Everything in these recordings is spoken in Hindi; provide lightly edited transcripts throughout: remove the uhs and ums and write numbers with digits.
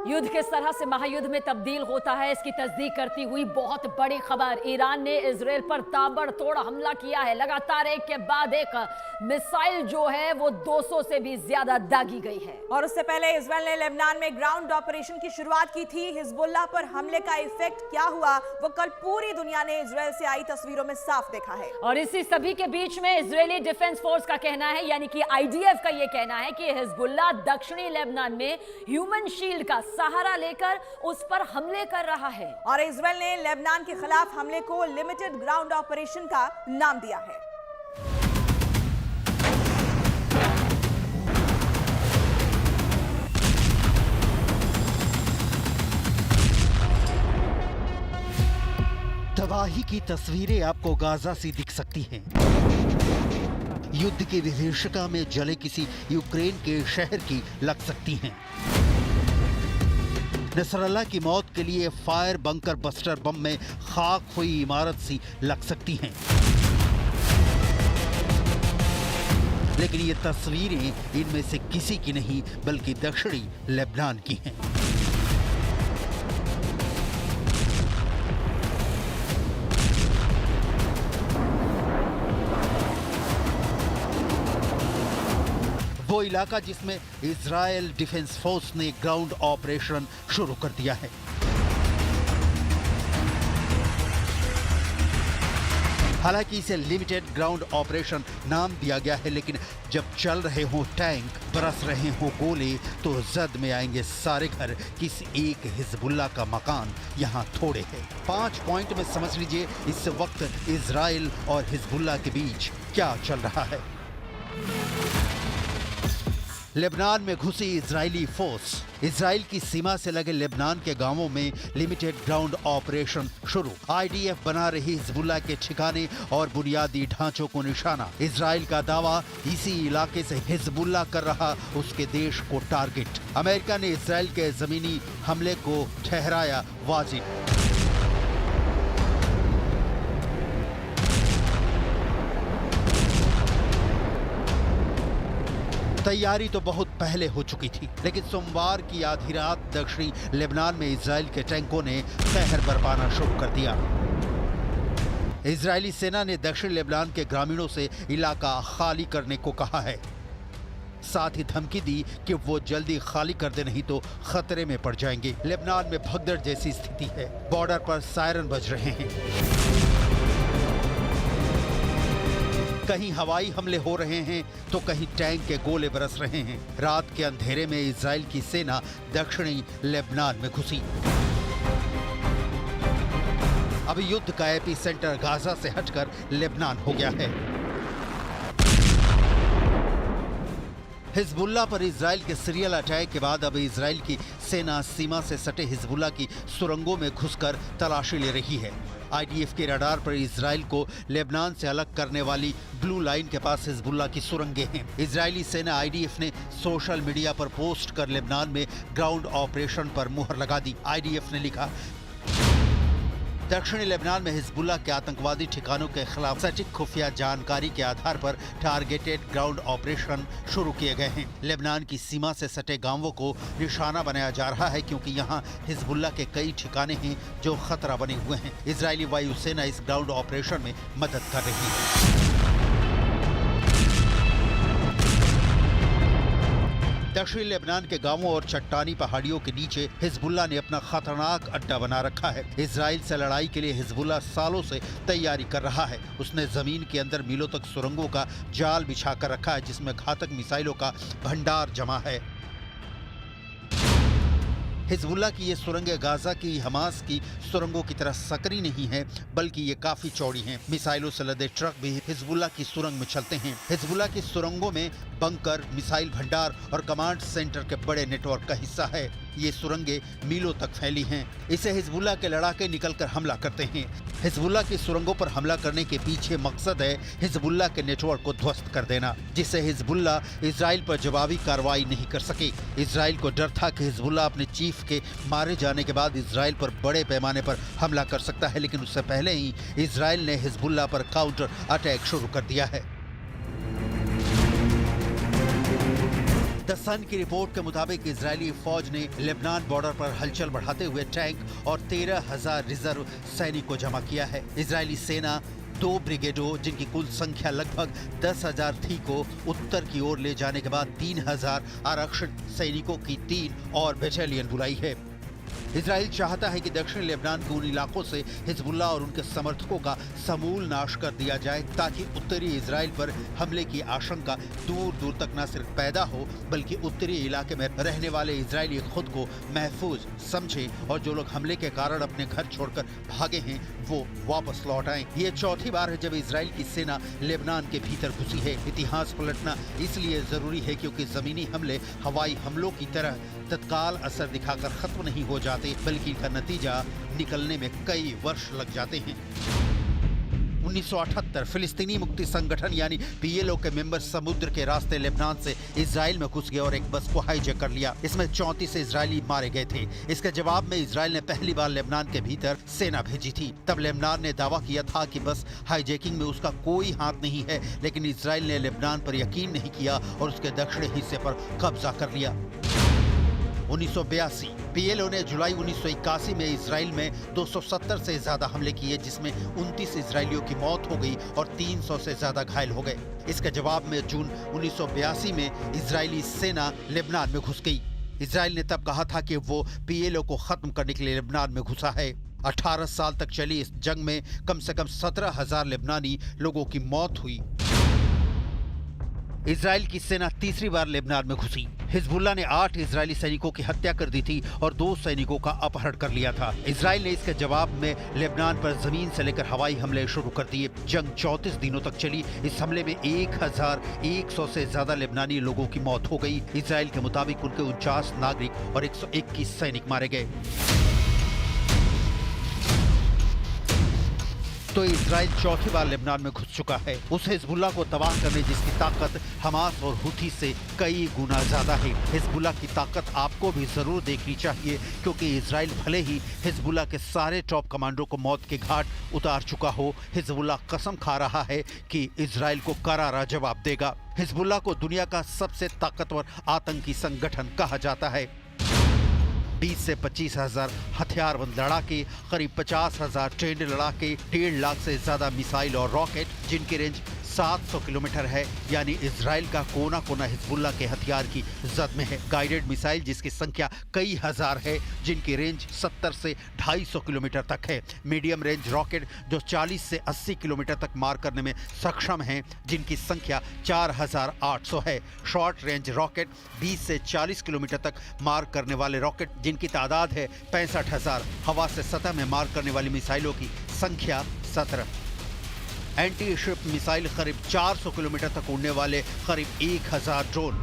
युद्ध किस तरह से महायुद्ध में तब्दील होता है, इसकी तस्दीक करती हुई बहुत बड़ी खबर। ईरान ने इजराइल पर ताबड़तोड़ हमला किया है। लगातार एक के बाद एक मिसाइल जो है वो 200 से भी ज्यादा दागी गई है। और उससे पहले इजराइल ने लेबनान में ग्राउंड ऑपरेशन की शुरुआत की थी। हिजबुल्लाह पर हमले का इफेक्ट क्या हुआ वो कल पूरी दुनिया ने इजराइल से आई तस्वीरों में साफ देखा है। और इसी सभी के बीच में इजरायली डिफेंस फोर्स का कहना है, यानी कि आईडीएफ का यह कहना है कि हिजबुल्लाह दक्षिणी लेबनान में ह्यूमन शील्ड का सहारा लेकर उस पर हमले कर रहा है। और इजराइल ने लेबनान के खिलाफ हमले को लिमिटेड ग्राउंड ऑपरेशन का नाम दिया है। तबाही की तस्वीरें आपको गाजा से दिख सकती हैं। युद्ध की विभीषिका में जले किसी यूक्रेन के शहर की लग सकती हैं। नसरल्ला की मौत के लिए फायर बंकर बस्टर बम में खाक हुई इमारत सी लग सकती हैं। लेकिन ये तस्वीरें इनमें से किसी की नहीं बल्कि दक्षिणी लेबनान की हैं। वो इलाका जिसमें इजराइल डिफेंस फोर्स ने ग्राउंड ऑपरेशन शुरू कर दिया है। हालांकि इसे लिमिटेड ग्राउंड ऑपरेशन नाम दिया गया है, लेकिन जब चल रहे हों टैंक, बरस रहे हों गोले, तो जद में आएंगे सारे घर। किस एक हिजबुल्लाह का मकान यहाँ थोड़े है। 5 पॉइंट में समझ लीजिए इस वक्त इजराइल और हिजबुल्लाह के बीच क्या चल रहा है। लेबनान में घुसी इजरायली फोर्स। इजराइल की सीमा से लगे लेबनान के गांवों में लिमिटेड ग्राउंड ऑपरेशन शुरू। आईडीएफ बना रही हिजबुल्लाह के ठिकाने और बुनियादी ढांचों को निशाना। इजराइल का दावा इसी इलाके से हिजबुल्लाह कर रहा उसके देश को टारगेट। अमेरिका ने इजराइल के जमीनी हमले को ठहराया वाजिब। तैयारी तो बहुत पहले हो चुकी थी, लेकिन सोमवार की आधी रात दक्षिणी लेबनान में इजराइल के टैंकों ने कहर बरपाना शुरू कर दिया। इजरायली सेना ने दक्षिण लेबनान के ग्रामीणों से इलाका खाली करने को कहा है। साथ ही धमकी दी कि वो जल्दी खाली कर दे, नहीं तो खतरे में पड़ जाएंगे। लेबनान में भगदड़ जैसी स्थिति है। बॉर्डर पर सायरन बज रहे हैं। कहीं हवाई हमले हो रहे हैं तो कहीं टैंक के गोले बरस रहे हैं। रात के अंधेरे में इजराइल की सेना दक्षिणी लेबनान में घुसी। अब युद्ध का एपी सेंटर गाजा से हटकर लेबनान हो गया है। हिजबुल्लाह पर इजराइल के सीरियल अटैक के बाद अब इजराइल की सेना सीमा से सटे हिजबुल्लाह की सुरंगों में घुसकर तलाशी ले रही है। आईडीएफ के रडार पर इजराइल को लेबनान से अलग करने वाली ब्लू लाइन के पास हिजबुल्लाह की सुरंगें हैं। इजरायली सेना आईडीएफ ने सोशल मीडिया पर पोस्ट कर लेबनान में ग्राउंड ऑपरेशन पर मुहर लगा दी। आईडीएफ ने लिखा, दक्षिणी लेबनान में हिजबुल्लाह के आतंकवादी ठिकानों के खिलाफ सटीक खुफिया जानकारी के आधार पर टारगेटेड ग्राउंड ऑपरेशन शुरू किए गए हैं। लेबनान की सीमा से सटे गांवों को निशाना बनाया जा रहा है, क्योंकि यहां हिजबुल्लाह के कई ठिकाने हैं जो खतरा बने हुए हैं। इजरायली वायुसेना इस ग्राउंड ऑपरेशन में मदद कर रही है। दक्षिणी लेबनान के गांवों और चट्टानी पहाड़ियों के नीचे हिजबुल्लाह ने अपना खतरनाक अड्डा बना रखा है। इजराइल से लड़ाई के लिए हिजबुल्लाह सालों से तैयारी कर रहा है। उसने जमीन के अंदर मीलों तक सुरंगों का जाल बिछा कर रखा है, जिसमें घातक मिसाइलों का भंडार जमा है। हिजबुल्लाह की ये सुरंगें गाजा की हमास की सुरंगों की तरह सकरी नहीं है, बल्कि ये काफी चौड़ी हैं। मिसाइलों से लदे ट्रक भी हिजबुल्लाह की सुरंग में चलते हैं। हिजबुल्लाह की सुरंगों में बंकर, मिसाइल भंडार और कमांड सेंटर के बड़े नेटवर्क का हिस्सा है। ये सुरंगें मीलों तक फैली हैं। इसे हिजबुल्लाह के लड़ाके निकलकर हमला करते हैं। हिजबुल्लाह की सुरंगों पर हमला करने के पीछे मकसद है हिजबुल्लाह के नेटवर्क को ध्वस्त कर देना, जिससे हिजबुल्लाह इजराइल पर जवाबी कार्रवाई नहीं कर सके। इजराइल को डर था कि हिजबुल्लाह अपने चीफ के मारे जाने के बाद इजराइल पर बड़े पैमाने पर हमला कर सकता है, लेकिन उससे पहले ही इजराइल ने हिजबुल्लाह पर काउंटर अटैक शुरू कर दिया है। द सन की रिपोर्ट के मुताबिक इजरायली फौज ने लेबनान बॉर्डर पर हलचल बढ़ाते हुए टैंक और 13,000 रिजर्व सैनिक को जमा किया है। इजरायली सेना 2 ब्रिगेडों, जिनकी कुल संख्या लगभग 10,000 थी, को उत्तर की ओर ले जाने के बाद 3,000 आरक्षित सैनिकों की 3 और बटालियन बुलाई है। इजराइल चाहता है कि दक्षिणी लेबनान के उन इलाकों से हिजबुल्लाह और उनके समर्थकों का समूल नाश कर दिया जाए, ताकि उत्तरी इजराइल पर हमले की आशंका दूर दूर तक न सिर्फ पैदा हो, बल्कि उत्तरी इलाके में रहने वाले इजरायली खुद को महफूज समझें और जो लोग हमले के कारण अपने घर छोड़कर भागे हैं वो वापस लौट आएं। ये चौथी बार है जब इजराइल की सेना लेबनान के भीतर घुसी है। इतिहास पलटना इसलिए जरूरी है क्योंकि जमीनी हमले हवाई हमलों की तरह तत्काल असर दिखाकर खत्म नहीं हो जाते, बल्कि इनका नतीजा निकलने में कई वर्ष लग जाते हैं। 1978 फिलिस्तीनी मुक्ति संगठन यानी पीएलओ के मेंबर समुद्र के रास्ते लेबनान से इजराइल में घुस गए और एक बस को हाईजैक कर लिया। इसमें 34 इजरायली मारे गए थे। इसके जवाब में इजराइल ने पहली बार लेबनान के भीतर सेना भेजी थी। तब लेबनान ने दावा किया था कि बस हाईजैकिंग में उसका कोई हाथ नहीं है, लेकिन इजराइल ने लेबनान पर यकीन नहीं किया और उसके दक्षिणी हिस्से पर कब्जा कर लिया। 1982 पीएलओ ने जुलाई 1981 में इजराइल में 270 से ज्यादा हमले किए, जिसमें 29 इजरायलियों की मौत हो गई और 300 से ज्यादा घायल हो गए। इसके जवाब में जून 1982 में इजरायली सेना लेबनान में घुस गई। इजराइल ने तब कहा था कि वो पीएलओ को खत्म करने के लिए लेबनान में घुसा है। 18 साल तक चली इस जंग में कम से कम 17,000 लेबनानी लोगों की मौत हुई। इजराइल की सेना तीसरी बार लेबनान में घुसी। हिजबुल्लाह ने 8 इजरायली सैनिकों की हत्या कर दी थी और 2 सैनिकों का अपहरण कर लिया था। इजराइल ने इसके जवाब में लेबनान पर जमीन से लेकर हवाई हमले शुरू कर दिए। जंग 34 दिनों तक चली। इस हमले में 1,100 से ज्यादा लेबनानी लोगों की मौत हो गई। इजराइल के मुताबिक उनके 49 नागरिक और 121 सैनिक मारे गए। तो इजराइल चौथी बार लेबनान में घुस चुका है, उस हिजबुल्लाह को तबाह करने जिसकी ताकत हमास और हुथी से कई गुना ज्यादा है। हिजबुल्लाह की ताकत आपको भी जरूर देखनी चाहिए, क्योंकि इजराइल भले ही हिजबुल्लाह के सारे टॉप कमांडो को मौत के घाट उतार चुका हो, हिजबुल्लाह कसम खा रहा है कि इजराइल को करारा जवाब देगा। हिजबुल्लाह को दुनिया का सबसे ताकतवर आतंकी संगठन कहा जाता है। 20 से 25,000 हथियारबंद लड़ाके, करीब 50,000 ट्रेंड लड़ाके, 1.5 लाख से ज्यादा मिसाइल और रॉकेट, जिनकी रेंज 700 किलोमीटर है, यानी इजराइल का कोना कोना हिजबुल्लाह के हथियार की जद में है। गाइडेड मिसाइल जिसकी संख्या कई हजार है, जिनकी रेंज 70 से 250 किलोमीटर तक है। मीडियम रेंज रॉकेट जो 40 से 80 किलोमीटर तक मार करने में सक्षम हैं, जिनकी संख्या 4,800 है। शॉर्ट रेंज रॉकेट 20 से 40 किलोमीटर तक मार करने वाले रॉकेट, जिनकी तादाद है 65,000। हवा से सतह में मार करने वाली मिसाइलों की संख्या 17। एंटी शिप मिसाइल करीब 400 किलोमीटर तक उड़ने वाले करीब 1,000 ड्रोन।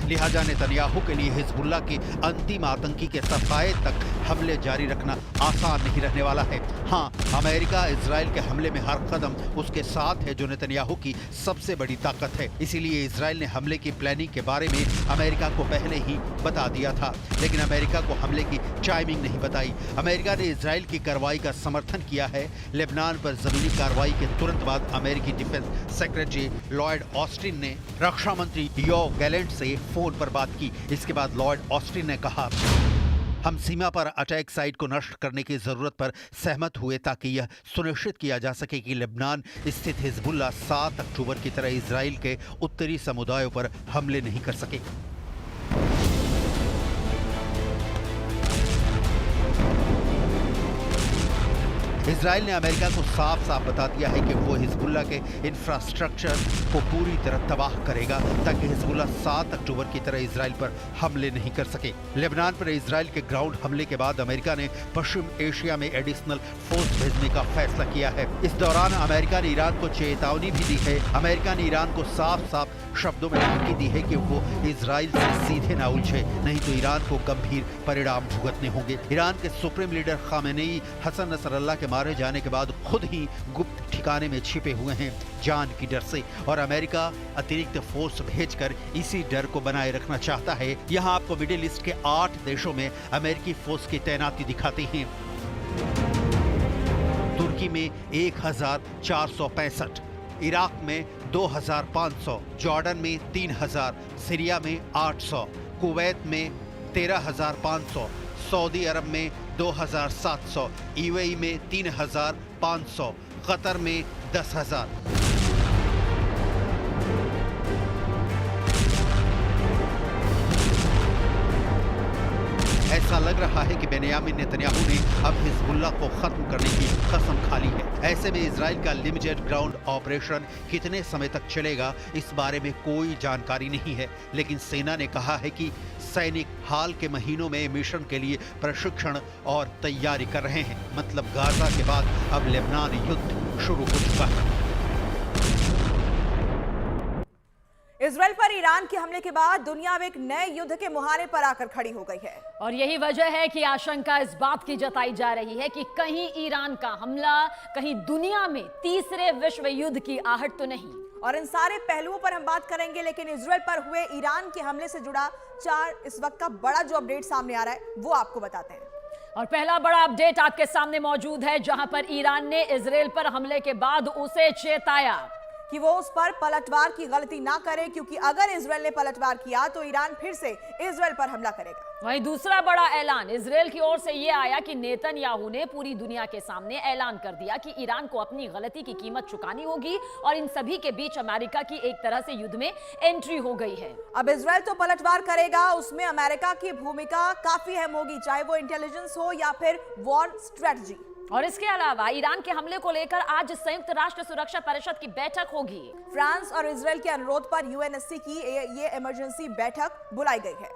लिहाजा नेतन्याहू के लिए हिजबुल्लाह के अंतिम आतंकी के सफाए तक हमले जारी रखना आसान नहीं रहने वाला है। हाँ, अमेरिका इजराइल के हमले में हर कदम उसके साथ है, जो नेतन्याहू की सबसे बड़ी ताकत है। इसीलिए इजराइल ने हमले की प्लानिंग के बारे में अमेरिका को पहले ही बता दिया था, लेकिन अमेरिका को हमले की टाइमिंग नहीं बताई। अमेरिका ने इजराइल की कार्रवाई का समर्थन किया है। लेबनान पर जमीनी कार्रवाई के तुरंत बाद अमेरिकी डिफेंस सेक्रेटरी लॉयड ऑस्टिन ने रक्षा मंत्री योव गैलेंट से फोन पर बात की। इसके बाद लॉयड ऑस्टिन ने कहा, हम सीमा पर अटैक साइट को नष्ट करने की जरूरत पर सहमत हुए, ताकि यह सुनिश्चित किया जा सके कि लेबनान स्थित हिजबुल्लाह 7 अक्टूबर की तरह इजराइल के उत्तरी समुदायों पर हमले नहीं कर सके। इजराइल ने अमेरिका को साफ साफ बता दिया है कि वो हिजबुल्लाह के इंफ्रास्ट्रक्चर को पूरी तरह तबाह करेगा, ताकि हिजबुल्लाह 7 अक्टूबर की तरह इजराइल पर हमले नहीं कर सके। लेबनान पर इजराइल के ग्राउंड हमले के बाद अमेरिका ने पश्चिम एशिया में एडिशनल फोर्स भेजने का फैसला किया है। इस दौरान अमेरिका ने ईरान को चेतावनी भी दी है। अमेरिका ने ईरान को साफ साफ शब्दों में धमकी दी है कि वो इजराइल से सीधे ना उलझे, नहीं तो ईरान को गंभीर परिणाम भुगतने होंगे। ईरान के supreme leader Khamenei Hassan Nasrallah के मारे जाने के बाद खुद ही गुप्त ठिकाने में छिपे हुए हैं, जान की डर से, और अमेरिका अतिरिक्त फोर्स भेजकर इसी डर को बनाए रखना चाहता है। यहाँ आपको मिडिल ईस्ट के 8 देशों में अमेरिकी फोर्स की तैनाती दिखाते हैं। तुर्की में 1,465, इराक में 2500, जॉर्डन में 3000, सीरिया में 800, कुवैत में 13500, सऊदी अरब में 2700, यूएई में 3500, कतर में 10,000। ऐसा लग रहा है कि बेनियामिन नेतन्याहू ने अब हिजबुल्लाह को खत्म करने की कसम खा ली है। ऐसे में इजराइल का लिमिटेड ग्राउंड ऑपरेशन कितने समय तक चलेगा, इस बारे में कोई जानकारी नहीं है, लेकिन सेना ने कहा है कि सैनिक हाल के महीनों में मिशन के लिए प्रशिक्षण और तैयारी कर रहे हैं। मतलब गाजा के बाद अब लेबनान युद्ध शुरू हो चुका है। इजराइल पर ईरान के हमले के बाद दुनिया अब एक नए युद्ध के मुहाने पर आकर खड़ी हो गई है और यही वजह है कि आशंका इस बात की जताई जा रही है कि कहीं ईरान का हमला कहीं दुनिया में तीसरे विश्व युद्ध की आहट तो नहीं। और इन सारे पहलुओं पर हम बात करेंगे, लेकिन इजराइल पर हुए ईरान के हमले से जुड़ा इस वक्त का बड़ा जो अपडेट सामने आ रहा है वो आपको बताते हैं। और पहला बड़ा अपडेट आपके सामने मौजूद है, जहां पर ईरान ने इजराइल पर हमले के बाद उसे चेताया कि वो उस पर पलटवार की गलती ना करे, क्योंकि अगर इजराइल ने पलटवार किया तो ईरान फिर से इजराइल पर हमला करेगा। वहीं दूसरा बड़ा ऐलान इजराइल की ओर से यह आया कि नेतन्याहू ने पूरी दुनिया के सामने ऐलान कर दिया कि ईरान को अपनी गलती की कीमत चुकानी होगी और इन सभी के बीच अमेरिका की एक तरह से युद्ध में एंट्री हो गई है। अब इजराइल तो पलटवार करेगा, उसमें अमेरिका की भूमिका काफी अहम होगी, चाहे वो इंटेलिजेंस हो या फिर वॉर स्ट्रेटजी। और इसके अलावा ईरान के हमले को लेकर आज संयुक्त राष्ट्र सुरक्षा परिषद की बैठक होगी। फ्रांस और इजराइल के अनुरोध पर यूएनएससी की ये इमरजेंसी बैठक बुलाई गई है।